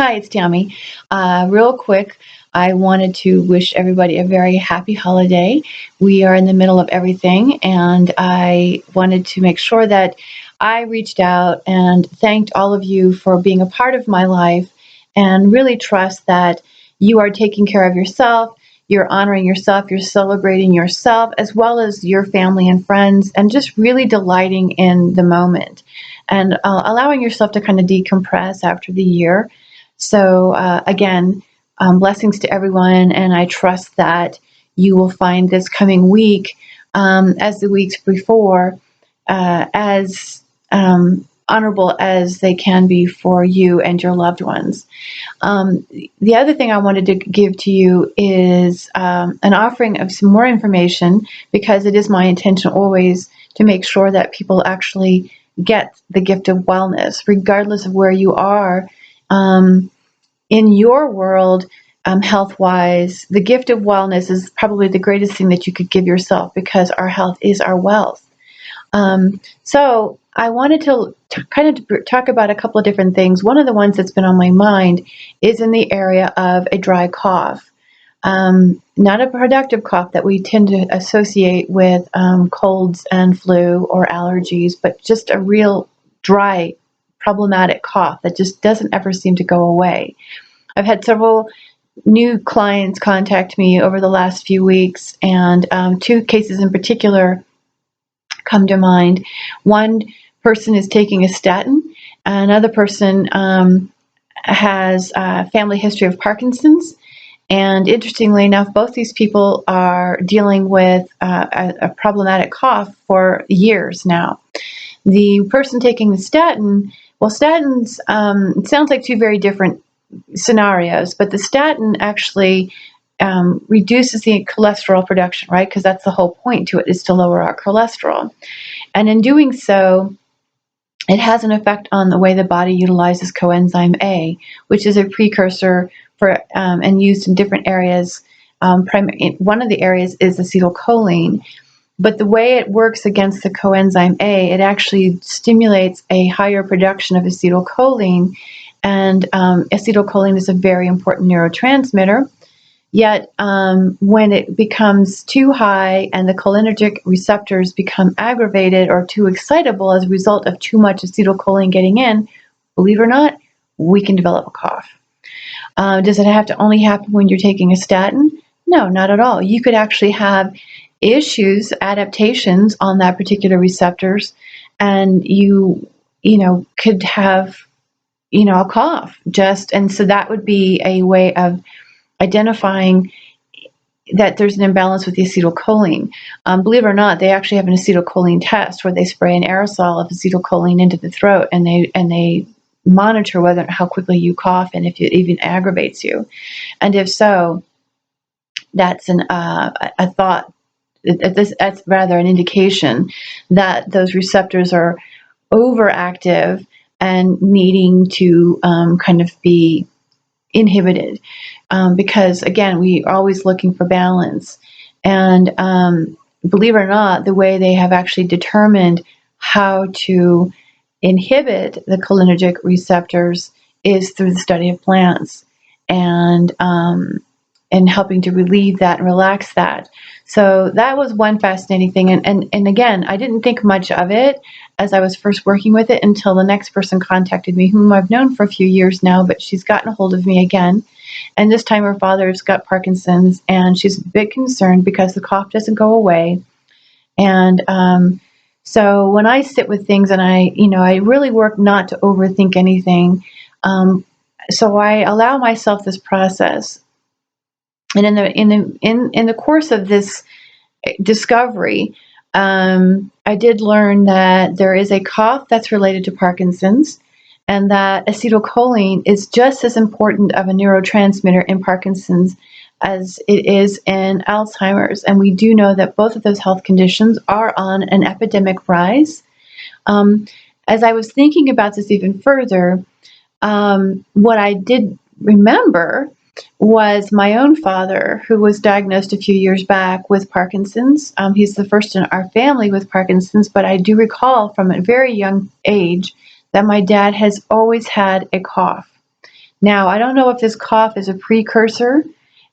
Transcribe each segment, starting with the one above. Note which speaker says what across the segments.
Speaker 1: Hi, it's Tammy. Real quick, I wanted to wish everybody a very happy holiday. We are in the middle of everything, and I wanted to make sure that I reached out and thanked all of you for being a part of my life and really trust that you are taking care of yourself, you're honoring yourself, you're celebrating yourself, as well as your family and friends, and just really delighting in the moment and allowing yourself to kind of decompress after the year. So again, blessings to everyone, and I trust that you will find this coming week, as the weeks before, as honorable as they can be for you and your loved ones. The other thing I wanted to give to you is an offering of some more information, because it is my intention always to make sure that people actually get the gift of wellness, regardless of where you are. In your world, health-wise, the gift of wellness is probably the greatest thing that you could give yourself, because our health is our wealth. So I wanted to kind of talk about a couple of different things. One of the ones that's been on my mind is in the area of a dry cough. Not a productive cough that we tend to associate with colds and flu or allergies, but just a real dry, problematic cough that just doesn't ever seem to go away. I've had several new clients contact me over the last few weeks, and two cases in particular come to mind. One person is taking a statin. Another person has a family history of Parkinson's. And interestingly enough, both these people are dealing with a problematic cough for years now. The person taking the statin, well, statins, it sounds like two very different scenarios, but the statin actually reduces the cholesterol production, right? Because that's the whole point to it, is to lower our cholesterol. And in doing so, it has an effect on the way the body utilizes coenzyme A, which is a precursor for and used in different areas. One of the areas is acetylcholine. But the way it works against the coenzyme A, it actually stimulates a higher production of acetylcholine. And acetylcholine is a very important neurotransmitter. Yet when it becomes too high and the cholinergic receptors become aggravated or too excitable as a result of too much acetylcholine getting in, believe it or not, we can develop a cough. Does it have to only happen when you're taking a statin? No, not at all. You could actually have issues, adaptations on that particular receptors, and you could have a cough. And so that would be a way of identifying that there's an imbalance with the acetylcholine. Believe it or not, they actually have an acetylcholine test where they spray an aerosol of acetylcholine into the throat, and they monitor how quickly you cough and if it even aggravates you. And if so, that's a thought. That's rather an indication that those receptors are overactive and needing to kind of be inhibited, because again, we are always looking for balance. And believe it or not, the way they have actually determined how to inhibit the cholinergic receptors is through the study of plants and helping to relieve that and relax that. So that was one fascinating thing. And again, I didn't think much of it as I was first working with it until the next person contacted me, whom I've known for a few years now, but she's gotten a hold of me again. And this time her father's got Parkinson's, and she's a bit concerned because the cough doesn't go away. And so when I sit with things, and I really work not to overthink anything. So I allow myself this process. And in the course of this discovery, I did learn that there is a cough that's related to Parkinson's, and that acetylcholine is just as important of a neurotransmitter in Parkinson's as it is in Alzheimer's. And we do know that both of those health conditions are on an epidemic rise. As I was thinking about this even further, what I did remember was my own father, who was diagnosed a few years back with Parkinson's. He's the first in our family with Parkinson's, but I do recall from a very young age that my dad has always had a cough. Now, I don't know if this cough is a precursor,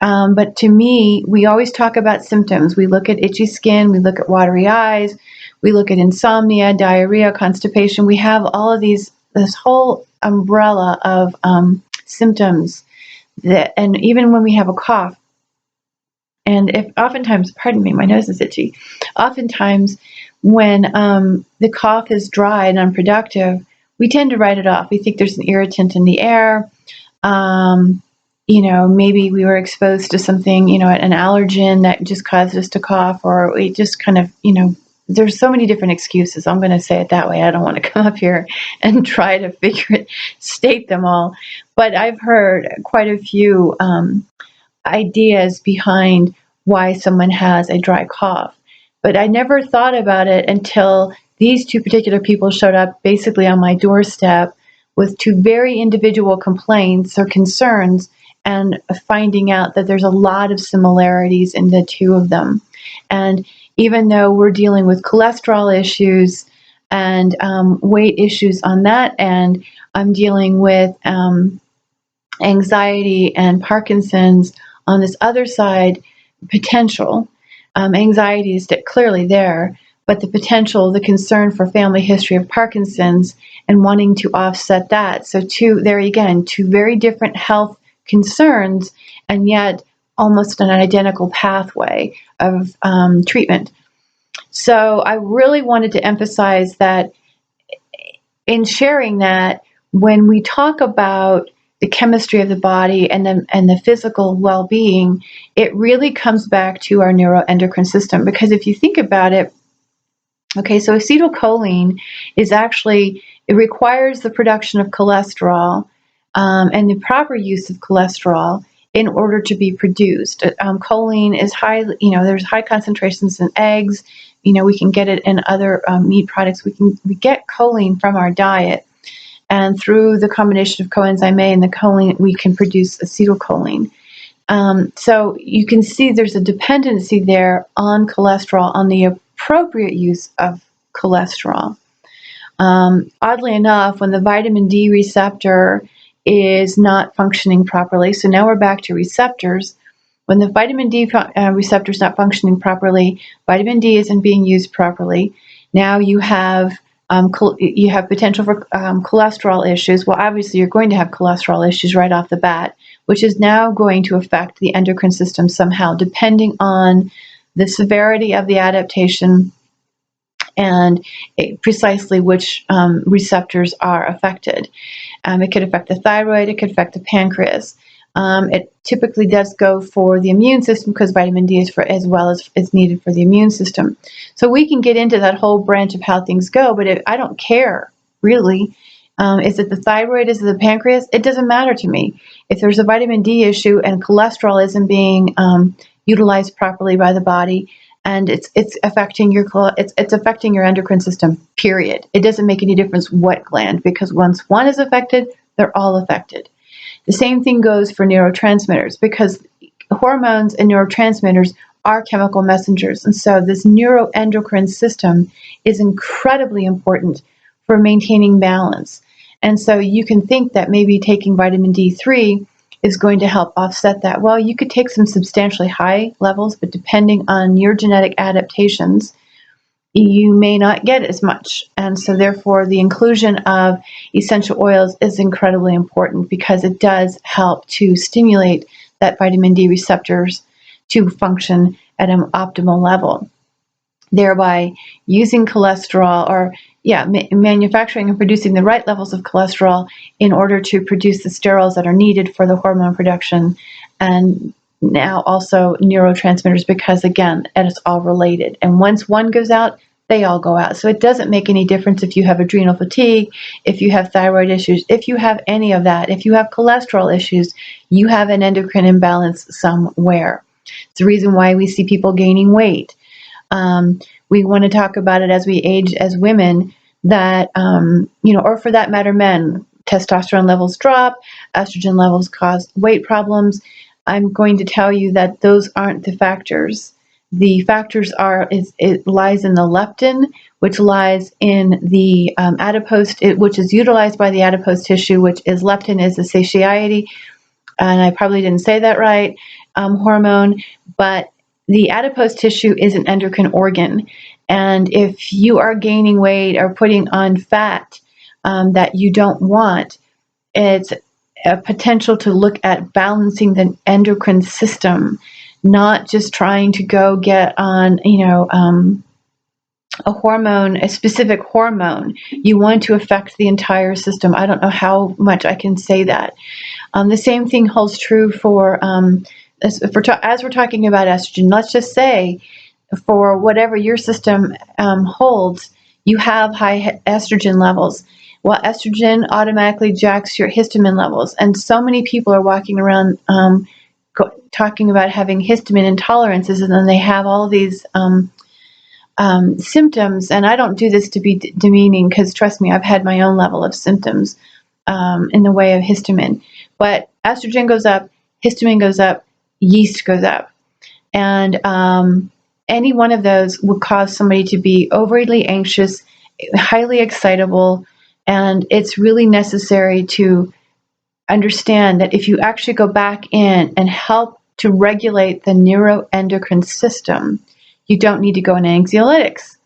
Speaker 1: but to me, we always talk about symptoms. We look at itchy skin, we look at watery eyes, we look at insomnia, diarrhea, constipation. We have all of this whole umbrella of symptoms that, and even when we have a cough, and if oftentimes, pardon me, my nose is itchy. Oftentimes, when the cough is dry and unproductive, we tend to write it off. We think there's an irritant in the air. Um, maybe we were exposed to something, an allergen that just caused us to cough, or we just kind of, there's so many different excuses. I'm going to say it that way. I don't want to come up here and try to state them all. But I've heard quite a few ideas behind why someone has a dry cough. But I never thought about it until these two particular people showed up basically on my doorstep with two very individual complaints or concerns, and finding out that there's a lot of similarities in the two of them. And even though we're dealing with cholesterol issues and weight issues on that end, I'm dealing with anxiety and Parkinson's on this other side. Potential anxiety is clearly there, but the potential, the concern for family history of Parkinson's and wanting to offset that. So there again, two very different health concerns, and yet almost an identical pathway of treatment. So I really wanted to emphasize that in sharing that, when we talk about the chemistry of the body and the physical well-being, it really comes back to our neuroendocrine system. Because if you think about it, okay, so acetylcholine is actually, it requires the production of cholesterol and the proper use of cholesterol in order to be produced. Choline is high, there's high concentrations in eggs. We can get it in other meat products. We get choline from our diet. And through the combination of coenzyme A and the choline, we can produce acetylcholine. So you can see there's a dependency there on cholesterol, on the appropriate use of cholesterol. Oddly enough, when the vitamin D receptor is not functioning properly, so now we're back to receptors. When the vitamin D receptor is not functioning properly, vitamin D isn't being used properly. Now you have potential for cholesterol issues. Well, obviously, you're going to have cholesterol issues right off the bat, which is now going to affect the endocrine system somehow, depending on the severity of the adaptation and precisely which receptors are affected. It could affect the thyroid, it could affect the pancreas. It typically does go for the immune system because vitamin D is as well as is needed for the immune system. So we can get into that whole branch of how things go, but I don't care, really. Is it the thyroid? Is it the pancreas? It doesn't matter to me. If there's a vitamin D issue and cholesterol isn't being utilized properly by the body, and it's affecting it's affecting your endocrine system, period. It doesn't make any difference what gland, because once one is affected, they're all affected. The same thing goes for neurotransmitters, because hormones and neurotransmitters are chemical messengers. And so this neuroendocrine system is incredibly important for maintaining balance. And so you can think that maybe taking vitamin D3 is going to help offset that. Well, you could take some substantially high levels, but depending on your genetic adaptations, you may not get as much. And so therefore the inclusion of essential oils is incredibly important, because it does help to stimulate that vitamin D receptors to function at an optimal level, thereby using cholesterol or manufacturing and producing the right levels of cholesterol in order to produce the sterols that are needed for the hormone production, and now also neurotransmitters, because again, it is all related. And once one goes out, they all go out. So it doesn't make any difference if you have adrenal fatigue, if you have thyroid issues, if you have any of that, if you have cholesterol issues, you have an endocrine imbalance somewhere. It's the reason why we see people gaining weight. We want to talk about it as we age as women, that, or for that matter, men. Testosterone levels drop, estrogen levels cause weight problems. I'm going to tell you that those aren't the factors. The factors it lies in the leptin, which lies in the adipose, which is utilized by the adipose tissue, which is leptin is the satiety, and I probably didn't say that right, hormone, but the adipose tissue is an endocrine organ. And if you are gaining weight or putting on fat that you don't want, it's a potential to look at balancing the endocrine system, not just trying to go get on, a hormone, a specific hormone. You want to affect the entire system. I don't know how much I can say that. The same thing holds true for, as we're talking about estrogen, let's just say for whatever your system holds, you have high estrogen levels. Well, estrogen automatically jacks your histamine levels. And so many people are walking around talking about having histamine intolerances, and then they have all these symptoms. And I don't do this to be demeaning, because trust me, I've had my own level of symptoms in the way of histamine. But estrogen goes up, histamine goes up, yeast goes up. And any one of those would cause somebody to be overly anxious, highly excitable, and it's really necessary to understand that if you actually go back in and help to regulate the neuroendocrine system, you don't need to go on anxiolytics.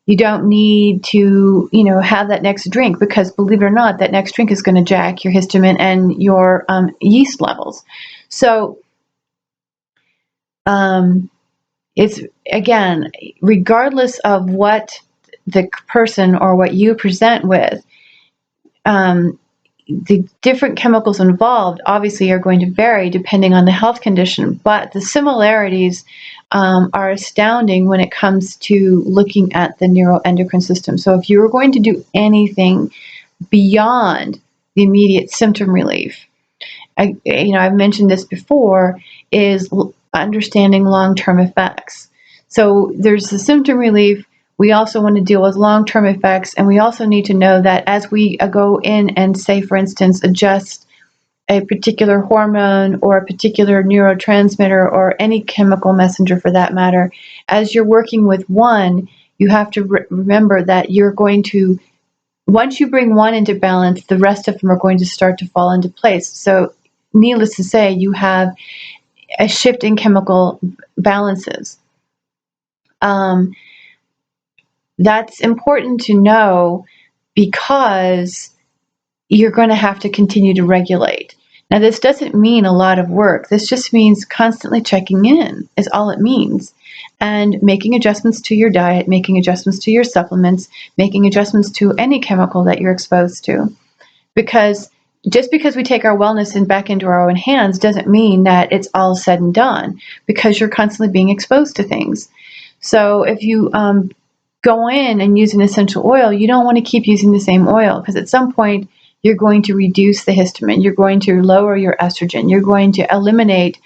Speaker 1: You don't need to, have that next drink, because believe it or not, that next drink is going to jack your histamine and your yeast levels. So it's, again, regardless of what the person or what you present with, the different chemicals involved obviously are going to vary depending on the health condition, but the similarities are astounding when it comes to looking at the neuroendocrine system. So if you're going to do anything beyond the immediate symptom relief, I've mentioned this before, is understanding long-term effects. So there's the symptom relief. We also want to deal with long-term effects, and we also need to know that as we go in and say, for instance, adjust a particular hormone or a particular neurotransmitter or any chemical messenger for that matter, as you're working with one, you have to remember that you're going to, once you bring one into balance, the rest of them are going to start to fall into place. So needless to say, you have a shift in chemical balances. That's important to know, because you're going to have to continue to regulate. Now, this doesn't mean a lot of work. This just means constantly checking in is all it means. And making adjustments to your diet, making adjustments to your supplements, making adjustments to any chemical that you're exposed to. Because just because we take our wellness back into our own hands doesn't mean that it's all said and done, because you're constantly being exposed to things. So if you go in and use an essential oil, you don't want to keep using the same oil, because at some point you're going to reduce the histamine, you're going to lower your estrogen, you're going to eliminate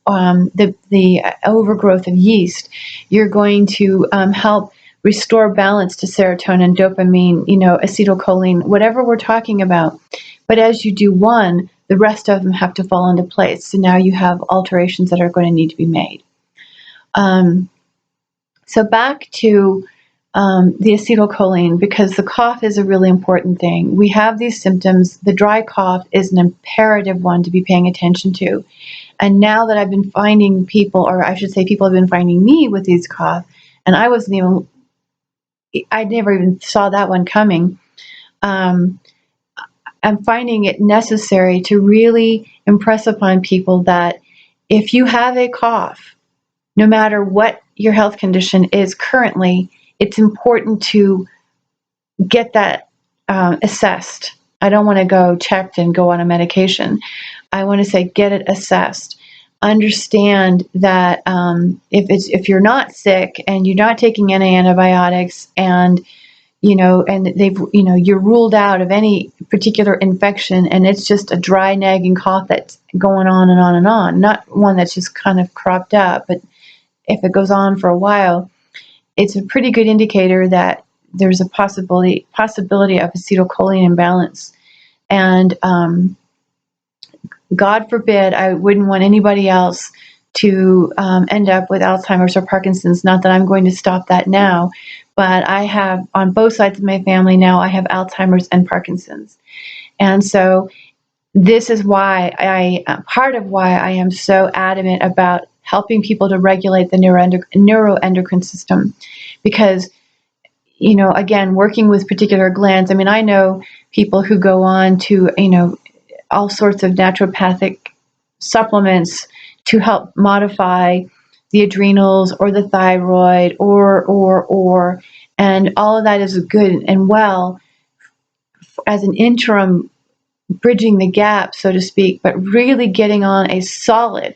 Speaker 1: the overgrowth of yeast, you're going to help restore balance to serotonin, dopamine, acetylcholine, whatever we're talking about. But as you do one, the rest of them have to fall into place. So now you have alterations that are going to need to be made. So back to the acetylcholine, because the cough is a really important thing. We have these symptoms. The dry cough is an imperative one to be paying attention to. And now that I've been finding people, or I should say people have been finding me with these cough, and I never even saw that one coming. I'm finding it necessary to really impress upon people that if you have a cough, no matter what your health condition is currently, it's important to get that assessed. I don't want to go checked and go on a medication. I want to say get it assessed. Understand that if you're not sick and you're not taking any antibiotics, and you're ruled out of any particular infection, and it's just a dry, nagging cough that's going on and on and on, not one that's just kind of cropped up, but if it goes on for a while, it's a pretty good indicator that there's a possibility of acetylcholine imbalance. And God forbid, I wouldn't want anybody else to end up with Alzheimer's or Parkinson's. Not that I'm going to stop that now, but I have, on both sides of my family now, I have Alzheimer's and Parkinson's. And so this is why part of why I am so adamant about helping people to regulate the neuroendocrine system, because, again, working with particular glands, I mean, I know people who go on to, all sorts of naturopathic supplements to help modify the adrenals or the thyroid and all of that is good and well as an interim bridging the gap, so to speak, but really getting on a solid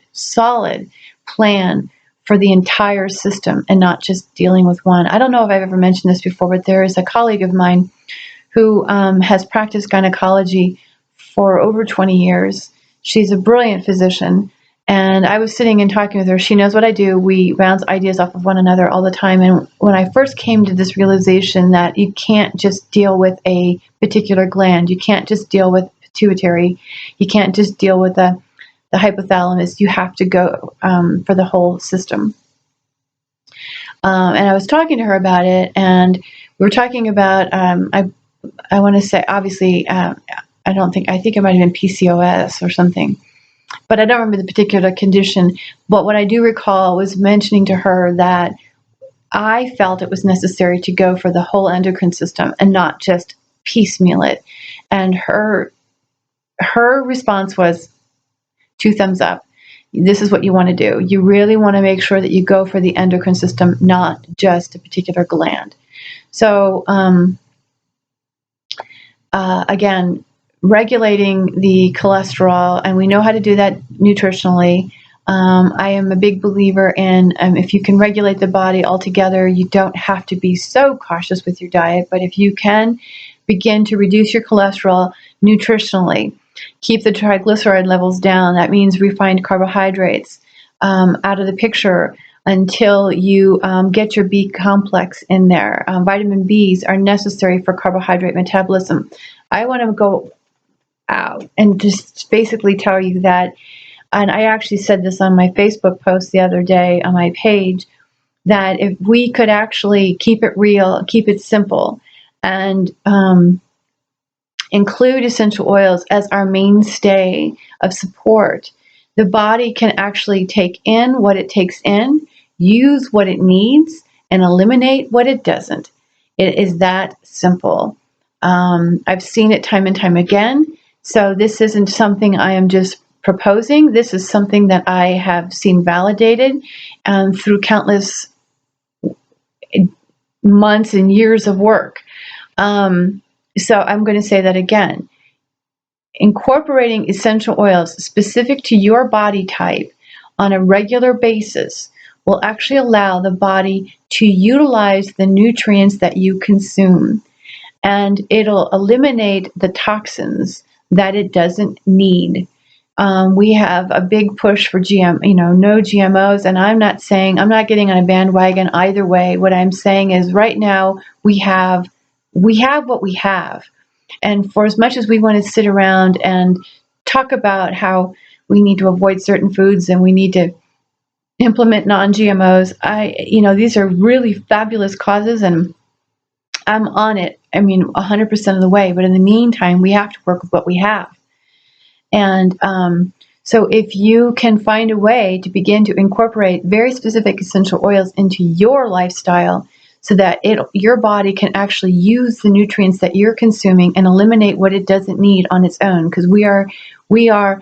Speaker 1: plan for the entire system and not just dealing with one. I don't know if I've ever mentioned this before, but there is a colleague of mine who has practiced gynecology for over 20 years. She's a brilliant physician. And I was sitting and talking with her. She knows what I do. We bounce ideas off of one another all the time. And when I first came to this realization that you can't just deal with a particular gland, you can't just deal with pituitary, you can't just deal with the hypothalamus, you have to go for the whole system. And I was talking to her about it, and we were talking about, I want to say, obviously, I think it might have been PCOS or something, but I don't remember the particular condition. But what I do recall was mentioning to her that I felt it was necessary to go for the whole endocrine system and not just piecemeal it. And her response was 2 thumbs up. This is what you want to do. You really want to make sure that you go for the endocrine system, not just a particular gland. So, again, regulating the cholesterol, and we know how to do that nutritionally. I am a big believer in if you can regulate the body altogether, you don't have to be so cautious with your diet, but if you can begin to reduce your cholesterol nutritionally, keep the triglyceride levels down, that means refined carbohydrates out of the picture until you get your B complex in there. Vitamin Bs are necessary for carbohydrate metabolism. I want to go out and just basically tell you that, and I actually said this on my Facebook post the other day on my page, that if we could actually keep it real, keep it simple, and include essential oils as our mainstay of support, the body can actually take in what it takes in, use what it needs, and eliminate what it doesn't. It is that simple. I've seen it time and time again. So this isn't something I am just proposing. This is something that I have seen validated through countless months and years of work. So I'm going to say that again. Incorporating essential oils specific to your body type on a regular basis will actually allow the body to utilize the nutrients that you consume, and it'll eliminate the toxins that it doesn't need. We have a big push for no GMOs, and I'm not getting on a bandwagon either way. What I'm saying is right now we have what we have. And for as much as we want to sit around and talk about how we need to avoid certain foods and we need to implement non-GMOs, these are really fabulous causes, and I'm on it. 100% of the way. But in the meantime, we have to work with what we have. And so if you can find a way to begin to incorporate very specific essential oils into your lifestyle so that your body can actually use the nutrients that you're consuming and eliminate what it doesn't need on its own, because we are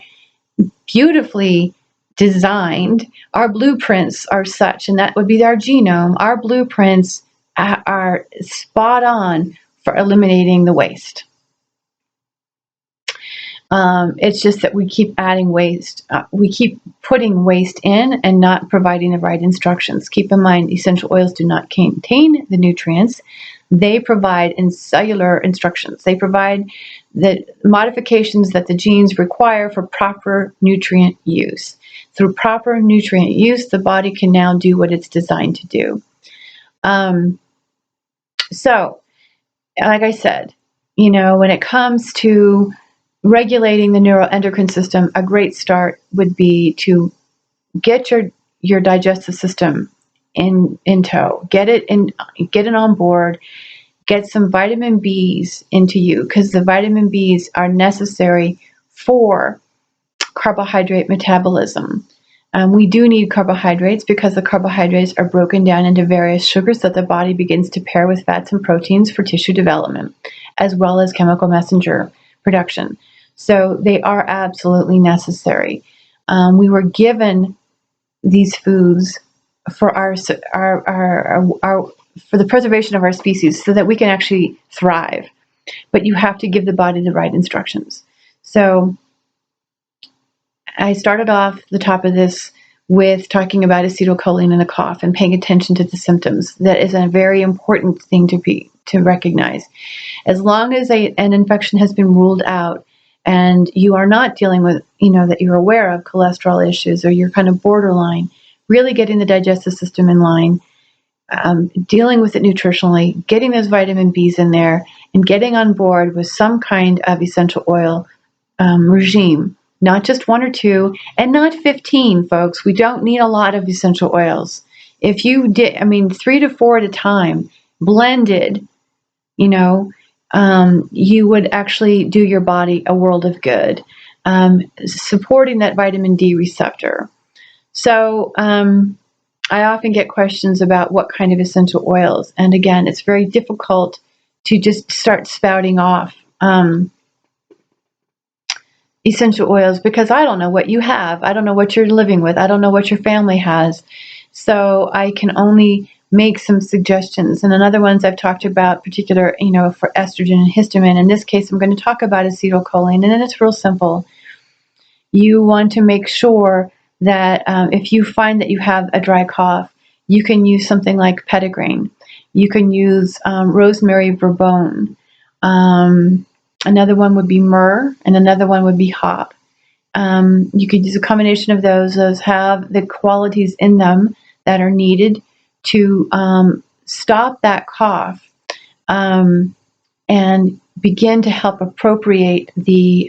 Speaker 1: beautifully designed. Our blueprints are such, and that would be our genome. Our blueprints are spot on for eliminating the waste. It's just that we keep adding waste. We keep putting waste in and not providing the right instructions. Keep in mind, essential oils do not contain the nutrients. They provide cellular instructions. They provide the modifications that the genes require for proper nutrient use. Through proper nutrient use, the body can now do what it's designed to do. So, like I said, when it comes to regulating the neuroendocrine system, a great start would be to get your digestive system in tow. Get it on board. Get some vitamin Bs into you, because the vitamin Bs are necessary for carbohydrate metabolism. We do need carbohydrates because the carbohydrates are broken down into various sugars that the body begins to pair with fats and proteins for tissue development, as well as chemical messenger production. So they are absolutely necessary. We were given these foods for our for the preservation of our species, so that we can actually thrive. But you have to give the body the right instructions. So I started off the top of this with talking about acetylcholine in a cough and paying attention to the symptoms. That is a very important thing to recognize. As long as an infection has been ruled out and you are not dealing with, that you're aware of cholesterol issues, or you're kind of borderline, really getting the digestive system in line, dealing with it nutritionally, getting those vitamin Bs in there, and getting on board with some kind of essential oil regime. Not just one or two, and not 15, folks. We don't need a lot of essential oils. If you did, 3 to 4 at a time, blended, you would actually do your body a world of good, supporting that vitamin D receptor. So I often get questions about what kind of essential oils. And again, it's very difficult to just start spouting off essential oils, because I don't know what you have. I don't know what you're living with. I don't know what your family has. So I can only make some suggestions. And another ones I've talked about, particular, for estrogen and histamine. In this case, I'm going to talk about acetylcholine, and then it's real simple. You want to make sure that if you find that you have a dry cough, you can use something like petitgrain. You can use rosemary verbone. Another one would be myrrh, and another one would be hop. You could use a combination of those. Those have the qualities in them that are needed to stop that cough and begin to help appropriate the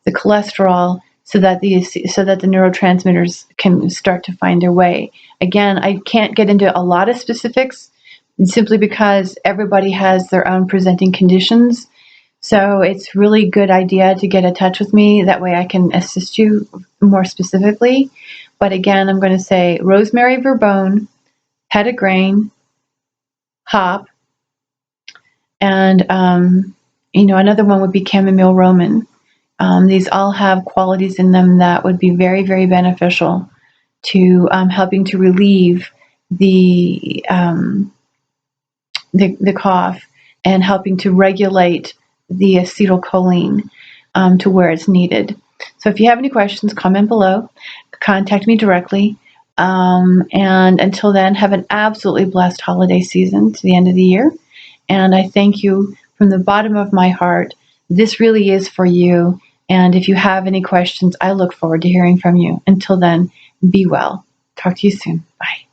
Speaker 1: cholesterol, so that the neurotransmitters can start to find their way. Again, I can't get into a lot of specifics, simply because everybody has their own presenting conditions. So it's really good idea to get in touch with me. That way I can assist you more specifically. But again, I'm going to say rosemary verbone, petitgrain, hop, and another one would be chamomile romaine. These all have qualities in them that would be very, very beneficial to helping to relieve the cough, and helping to regulate the acetylcholine to where it's needed. So if you have any questions, comment below, contact me directly. And until then, have an absolutely blessed holiday season to the end of the year. And I thank you from the bottom of my heart. This really is for you. And if you have any questions, I look forward to hearing from you. Until then, be well. Talk to you soon. Bye.